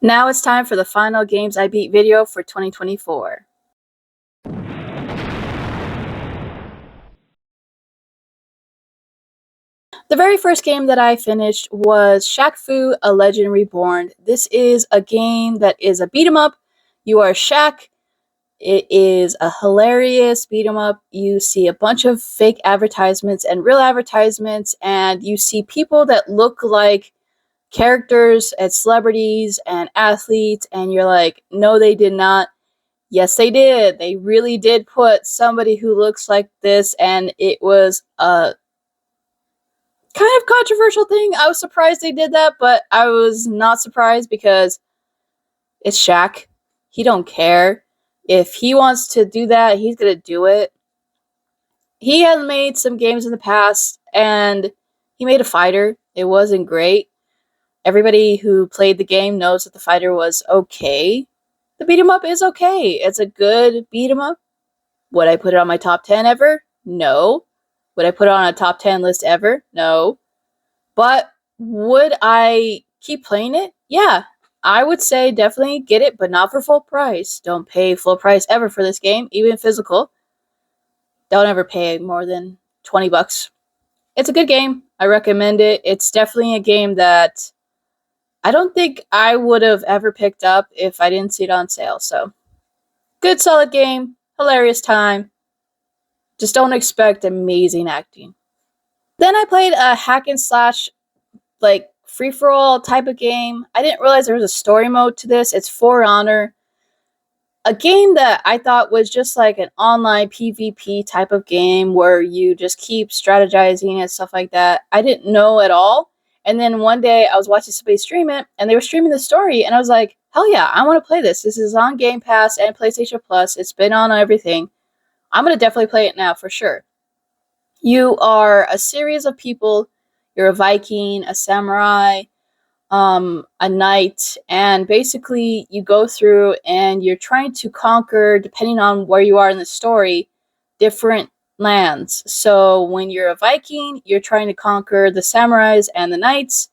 Now it's time for the final games I beat video for 2024. The very first game that I finished was Shak Fu, A Legend Reborn. This is a game that is a beat 'em up. You are Shaq. It is a hilarious beat 'em up. You see a bunch of fake advertisements and real advertisements, and you see people that look like characters and celebrities and athletes, and you're like, no, they did not. Yes, they did. They really did put somebody who looks like this, and it was a kind of controversial thing. I was surprised they did that, but I was not surprised because it's Shaq. He don't care. If he wants to do that, he's gonna do it. He has made some games in the past, and he made a fighter. It wasn't great. Everybody who played the game knows that the fighter was okay. The beat 'em up is okay. It's a good beat 'em up. Would I put it on my top 10 ever? No. Would I put it on a top 10 list ever? No. But would I keep playing it? Yeah. I would say definitely get it, but not for full price. Don't pay full price ever for this game, even physical. Don't ever pay more than 20 bucks. It's a good game. I recommend it. It's definitely a game that I don't think I would have ever picked up if I didn't see it on sale. So, good solid game, hilarious time. Just don't expect amazing acting. Then I played a hack and slash, like free for all type of game. I didn't realize there was a story mode to this. It's For Honor, a game that I thought was just like an online PvP type of game where you just keep strategizing and stuff like that. I didn't know at all. And then one day I was watching somebody stream it, and they were streaming the story, and I was like, hell yeah, I want to play this. This is on Game Pass and PlayStation Plus. It's been on everything. I'm going to definitely play it now for sure. You are a series of people. You're a Viking, a samurai, a knight, and basically you go through and you're trying to conquer, depending on where you are in the story, different lands. So when you're a Viking, you're trying to conquer the samurais and the knights.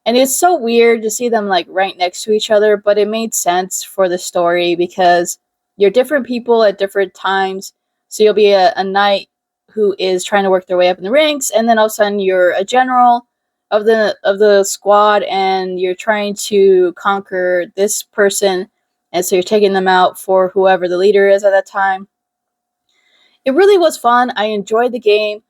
And it's so weird to see them like right next to each other, but it made sense for the story because you're different people at different times. So you'll be a knight who is trying to work their way up in the ranks, and then all of a sudden you're a general of the squad, and you're trying to conquer this person, and so you're taking them out for whoever the leader is at that time. It really was fun. I enjoyed the game.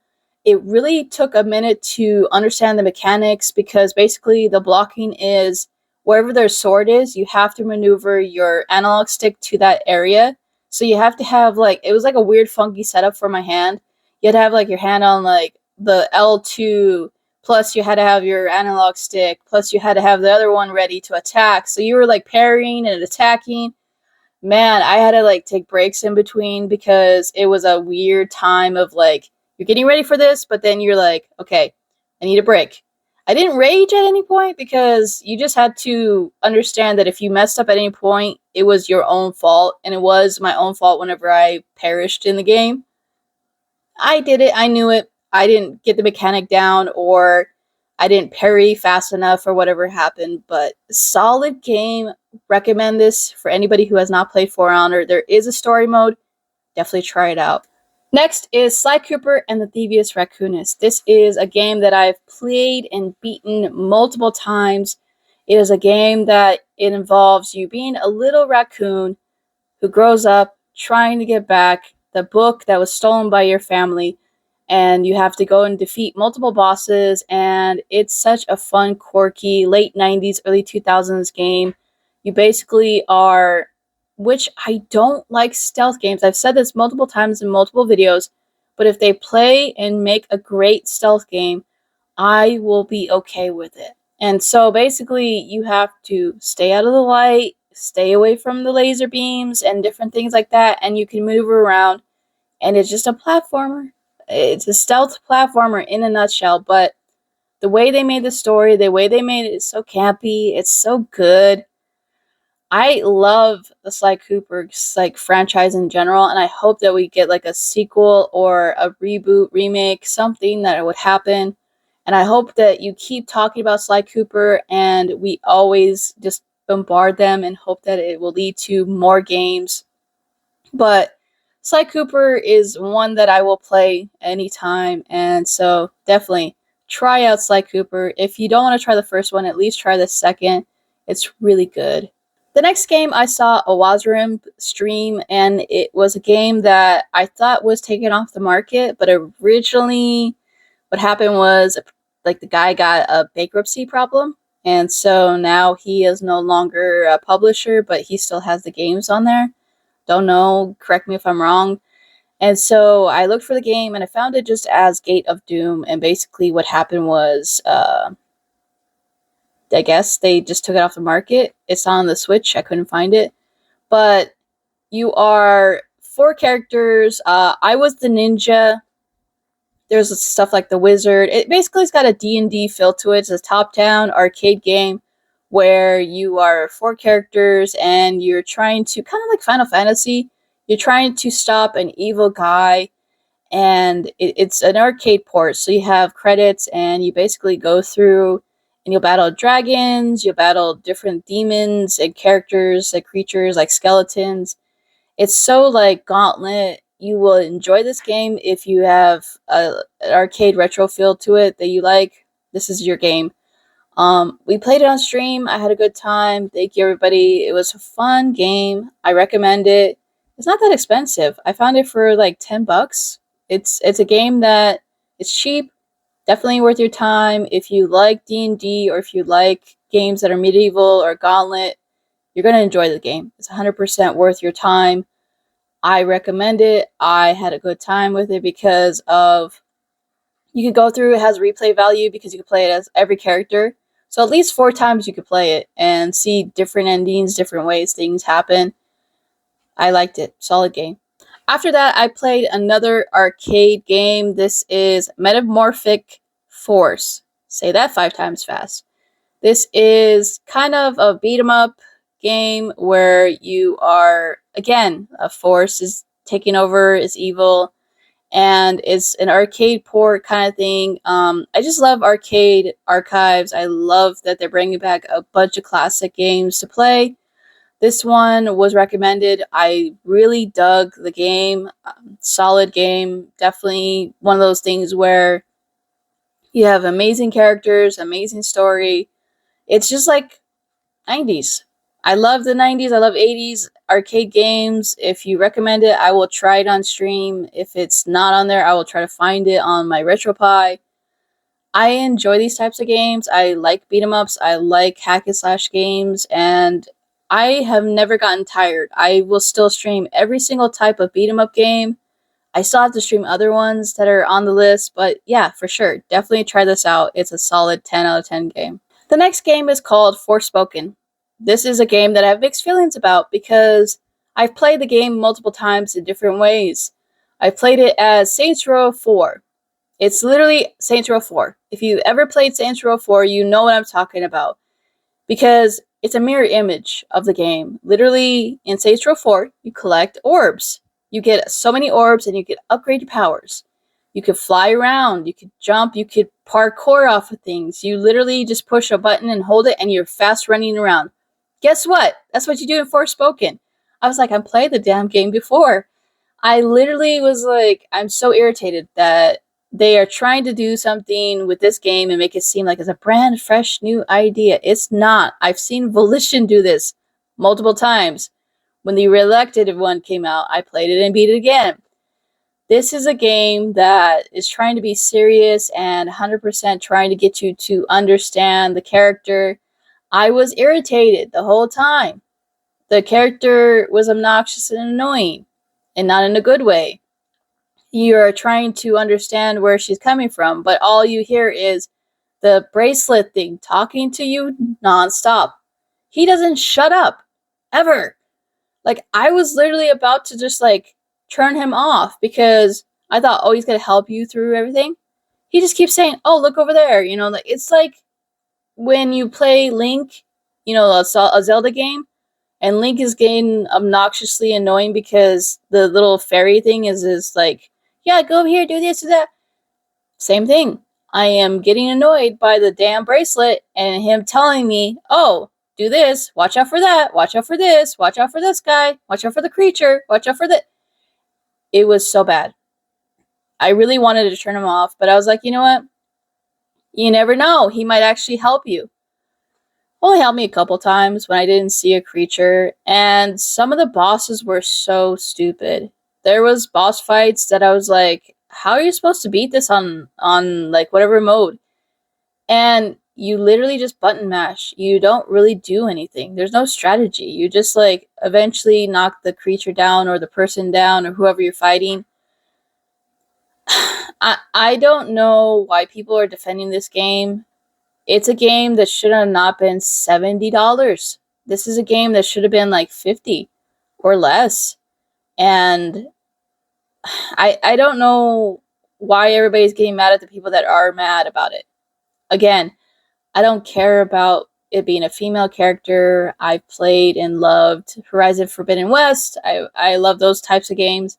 It really took a minute to understand the mechanics because basically the blocking is wherever their sword is, you have to maneuver your analog stick to that area. So you have to have like, it was like a weird funky setup for my hand. You had to have like your hand on like the L2, plus you had to have your analog stick, plus you had to have the other one ready to attack. So you were like parrying and attacking. Man, I had to like take breaks in between because it was a weird time of like, you're getting ready for this, but then you're like, okay, I need a break. I didn't rage at any point because you just had to understand that if you messed up at any point, it was your own fault, and it was my own fault whenever I perished in the game. I did it, I knew it. I didn't get the mechanic down, or I didn't parry fast enough, or whatever happened, but solid game. Recommend this for anybody who has not played For Honor. There is a story mode. Definitely try it out. Next is Sly Cooper and the Thievius Raccoonist. This is a game that I've played and beaten multiple times. It is a game that it involves you being a little raccoon who grows up trying to get back the book that was stolen by your family, and you have to go and defeat multiple bosses, and it's such a fun, quirky, late 90s, early 2000s game. You basically are, which I don't like stealth games. I've said this multiple times in multiple videos, but if they play and make a great stealth game, I will be okay with it. And so basically, you have to stay out of the light, stay away from the laser beams and different things like that, and you can maneuver around. And it's just a platformer. It's a stealth platformer in a nutshell, but the way they made the story, the way they made it is so campy. It's so good. I love the Sly Cooper like franchise in general, and I hope that we get like a sequel or a reboot, remake, something that would happen. And I hope that you keep talking about Sly Cooper, and we always just bombard them and hope that it will lead to more games. But Sly Cooper is one that I will play anytime, and so definitely try out Sly Cooper. If you don't want to try the first one, at least try the second. It's really good. The next game I saw a Wazarim stream, and it was a game that I thought was taken off the market, but originally what happened was like the guy got a bankruptcy problem, and so now he is no longer a publisher, but he still has the games on there. Don't know, correct me if I'm wrong. And so I looked for the game and I found it just as Gate of Doom, and basically what happened was I guess they just took it off the market. It's on the Switch. I couldn't find it. But you are 4 characters. I was the ninja. There's stuff like the wizard. It basically's got a D&D feel to it. It's a top-down arcade game where you are 4 characters and you're trying to, kind of like Final Fantasy, you're trying to stop an evil guy, and it's an arcade port. So you have credits and you basically go through and you'll battle dragons, you'll battle different demons and characters, like creatures, like skeletons. It's so like Gauntlet. You will enjoy this game if you have an arcade retro feel to it that you like. This is your game. We played it on stream. I had a good time. Thank you, everybody. It was a fun game. I recommend it. It's not that expensive. I found it for like $10. It's a game that it's cheap. Definitely worth your time. If you like D&D or if you like games that are medieval or Gauntlet, you're going to enjoy the game. It's 100% worth your time. I recommend it. I had a good time with it because of you can go through. It has replay value because you can play it as every character. So at least 4 times you could play it and see different endings, different ways things happen. I liked it. Solid game. After that, I played another arcade game. This is Metamorphic Force. Say that 5 times fast. This is kind of a beat 'em up game where you are, again, a force is taking over, is evil, and it's an arcade port kind of thing. I just love arcade archives. I love that they're bringing back a bunch of classic games to play. This one was recommended. I really dug the game. Solid game. Definitely one of those things where you have amazing characters, amazing story. It's just like 90s. I love the 90s. I love 80s arcade games. If you recommend it, I will try it on stream. If it's not on there, I will try to find it on my RetroPie. I enjoy these types of games. I like beat 'em ups. I like hack and slash games, and I have never gotten tired. I will still stream every single type of beat 'em up game. I still have to stream other ones that are on the list, but yeah, for sure. Definitely try this out. It's a solid 10 out of 10 game. The next game is called Forspoken. This is a game that I have mixed feelings about because I've played the game multiple times in different ways. I played it as Saints Row 4. It's literally Saints Row 4. If you ever played Saints Row 4, you know what I'm talking about. Because it's a mirror image of the game. Literally, in Saints Row 4, you collect orbs. You get so many orbs and you get upgraded powers. You could fly around, you could jump, you could parkour off of things. You literally just push a button and hold it and you're fast running around. Guess what? That's what you do in Forspoken. I was like, I played the damn game before. I literally was like, I'm so irritated that they are trying to do something with this game and make it seem like it's a brand fresh new idea. It's not. I've seen Volition do this multiple times. When the Reelected one came out, I played it and beat it again. This is a game that is trying to be serious and 100% trying to get you to understand the character. I was irritated the whole time. The character was obnoxious and annoying, and not in a good way. You're trying to understand where she's coming from, but all you hear is the bracelet thing talking to you nonstop. He doesn't shut up, ever. Like, I was literally about to just, like, turn him off because I thought, oh, he's going to help you through everything. He just keeps saying, oh, look over there. You know, like, it's like when you play Link, you know, a Zelda game, and Link is getting obnoxiously annoying because the little fairy thing is like, yeah, go over here, do this, do that. Same thing. I am getting annoyed by the damn bracelet and him telling me, oh, do this, watch out for that, watch out for this, watch out for this guy, watch out for the creature, watch out for the... It was so bad. I really wanted to turn him off, but I was like, you know what? You never know. He might actually help you. Well, he helped me a couple times when I didn't see a creature, and some of the bosses were so stupid. There was boss fights that I was like, how are you supposed to beat this on like whatever mode? And you literally just button mash. You don't really do anything. There's no strategy. You just like eventually knock the creature down or the person down or whoever you're fighting. I don't know why people are defending this game. It's a game that should have not been $70. This is a game that should have been like 50 or less. And I don't know why everybody's getting mad at the people that are mad about it. Again, I don't care about it being a female character. I played and loved Horizon Forbidden West. I love those types of games.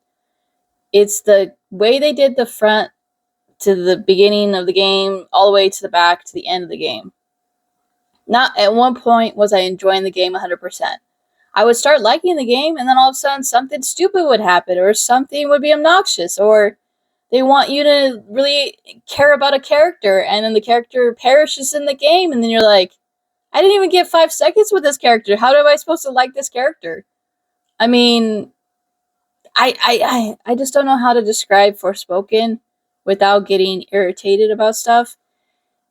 It's the way they did the front to the beginning of the game, all the way to the back to the end of the game. Not at one point was I enjoying the game 100%. I would start liking the game, and then all of a sudden something stupid would happen, or something would be obnoxious, or they want you to really care about a character, and then the character perishes in the game, and then you're like, I didn't even get 5 seconds with this character. How am I supposed to like this character? I mean, I just don't know how to describe Forspoken without getting irritated about stuff.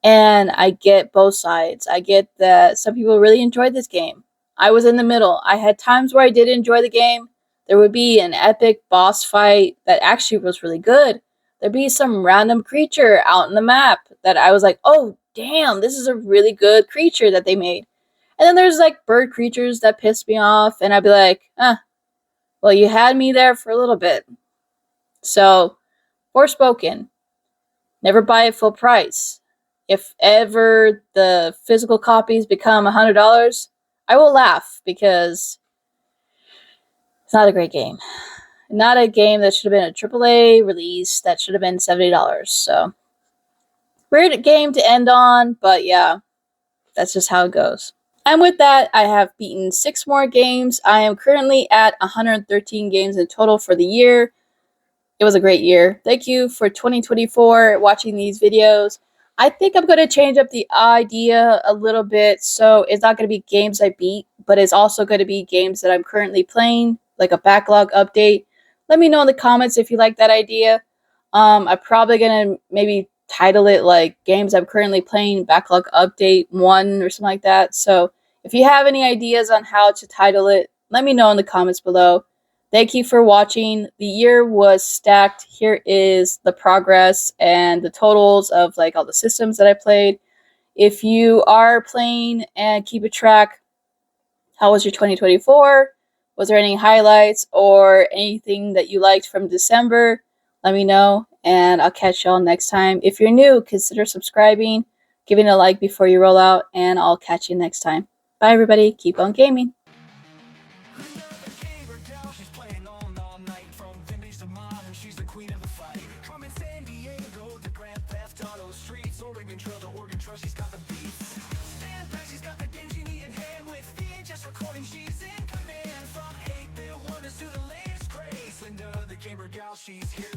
And I get both sides. I get that some people really enjoyed this game. I was in the middle. I had times where I did enjoy the game. There would be an epic boss fight that actually was really good. There'd be some random creature out in the map that I was like, oh, damn, this is a really good creature that they made. And then there's like bird creatures that pissed me off, and I'd be like, well, you had me there for a little bit. So, Forspoken, never buy it full price. If ever the physical copies become $100, I will laugh, because it's not a great game. Not a game that should have been a AAA release that should have been $70. So, weird game to end on, but yeah, that's just how it goes. And with that, I have beaten 6 more games. I am currently at 113 games in total for the year. It was a great year. Thank you for 2024 watching these videos. I think I'm going to change up the idea a little bit, so it's not going to be games I beat, but it's also going to be games that I'm currently playing, like a backlog update. Let me know in the comments if you like that idea. I'm probably going to maybe title it like games I'm currently playing backlog update 1 or something like that. So if you have any ideas on how to title it, let me know in the comments below. Thank you for watching. The year was stacked. Here is the progress and the totals of like all the systems that I played. If you are playing and keep a track, how was your 2024? Was there any highlights or anything that you liked from December? Let me know, and I'll catch y'all next time. If you're new, consider subscribing, giving a like before you roll out, and I'll catch you next time. Bye, everybody. Keep on gaming. She's here.